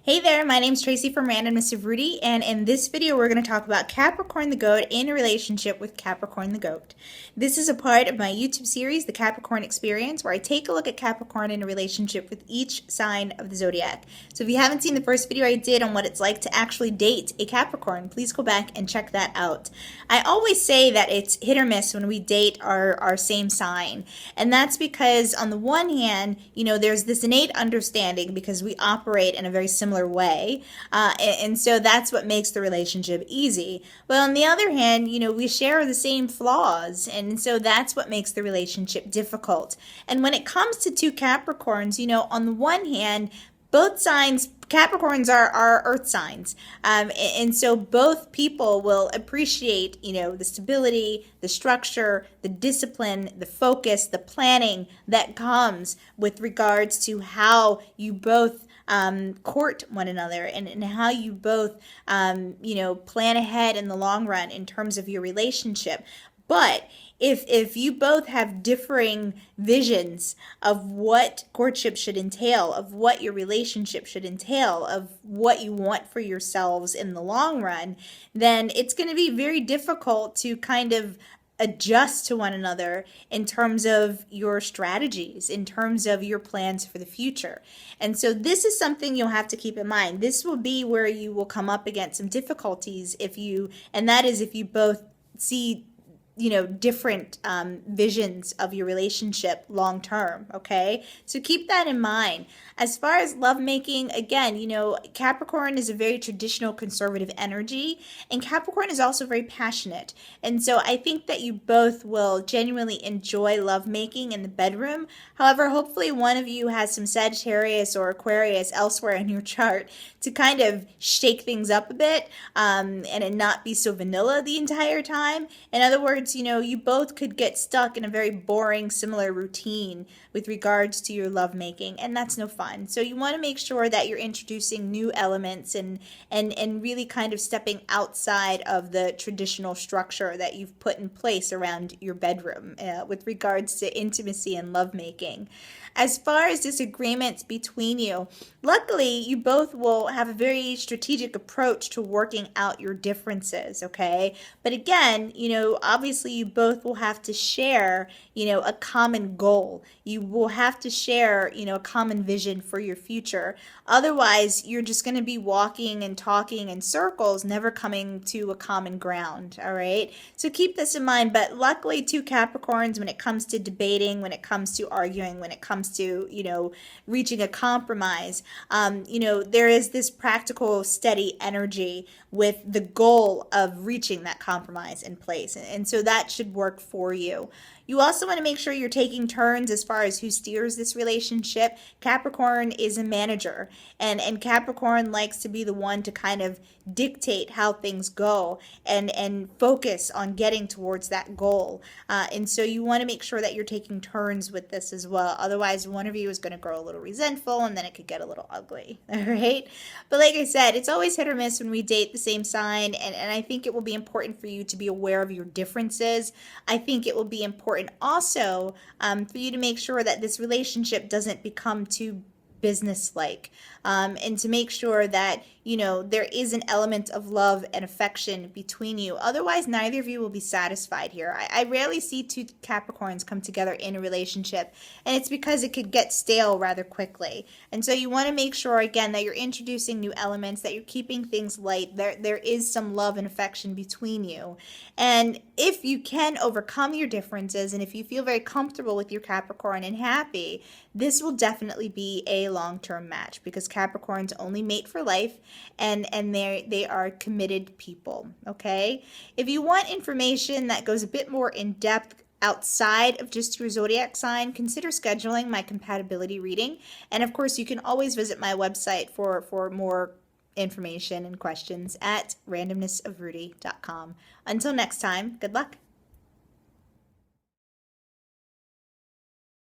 Hey there, my name's Tracy from Randomness of Rudy, and in this video we're going to talk about Capricorn the Goat in a relationship with Capricorn the Goat. This is a part of my YouTube series, The Capricorn Experience, where I take a look at Capricorn in a relationship with each sign of the zodiac. So if you haven't seen the first video I did on what it's like to actually date a Capricorn, please go back and check that out. I always say that it's hit or miss when we date our same sign, and that's because on the one hand, there's this innate understanding because we operate in a very similar way, and so that's what makes the relationship easy. But on the other hand, we share the same flaws, and so that's what makes the relationship difficult. And when it comes to two Capricorns, on the one hand, both signs, Capricorns are earth signs. And so both people will appreciate, the stability, the structure, the discipline, the focus, the planning that comes with regards to how you both court one another and how you both, plan ahead in the long run in terms of your relationship. But if you both have differing visions of what courtship should entail, of what your relationship should entail, of what you want for yourselves in the long run, then it's going to be very difficult to kind of adjust to one another in terms of your strategies, in terms of your plans for the future. And so this is something you'll have to keep in mind. This will be where you will come up against some difficulties if you both see different visions of your relationship long term, okay? So keep that in mind. As far as lovemaking, again, Capricorn is a very traditional conservative energy, and Capricorn is also very passionate. And so I think that you both will genuinely enjoy lovemaking in the bedroom. However, hopefully one of you has some Sagittarius or Aquarius elsewhere in your chart to kind of shake things up a bit, and it not be so vanilla the entire time. In other words, you both could get stuck in a very boring, similar routine with regards to your lovemaking, and that's no fun. So you want to make sure that you're introducing new elements and really kind of stepping outside of the traditional structure that you've put in place around your bedroom with regards to intimacy and lovemaking. As far as disagreements between you, luckily you both will have a very strategic approach to working out your differences, okay? But again, obviously you both will have to share, a common goal. You will have to share, a common vision for your future. Otherwise, you're just going to be walking and talking in circles, never coming to a common ground, all right? So keep this in mind. But luckily, two Capricorns, when it comes to debating, when it comes to arguing, when it comes to, reaching a compromise, there is this practical, steady energy with the goal of reaching that compromise in place. And so that should work for you. You also want to make sure you're taking turns as far as who steers this relationship. Capricorn is a manager, and Capricorn likes to be the one to kind of dictate how things go and focus on getting towards that goal. And so you want to make sure that you're taking turns with this as well. Otherwise, one of you is going to grow a little resentful, and then it could get a little ugly, all right? But like I said, it's always hit or miss when we date the same sign, and I think it will be important for you to be aware of your differences. I think it will be important also for you to make sure that this relationship doesn't become too business-like, and to make sure that there is an element of love and affection between you. Otherwise, neither of you will be satisfied here. I rarely see two Capricorns come together in a relationship, and it's because it could get stale rather quickly. And so you want to make sure, again, that you're introducing new elements, that you're keeping things light. There is some love and affection between you. And if you can overcome your differences, and if you feel very comfortable with your Capricorn and happy, this will definitely be a long-term match, because Capricorns only mate for life, and they are committed people, okay? If you want information that goes a bit more in depth outside of just your zodiac sign, consider scheduling my compatibility reading. And of course, you can always visit my website for more information and questions at randomnessofrudy.com. Until next time, good luck.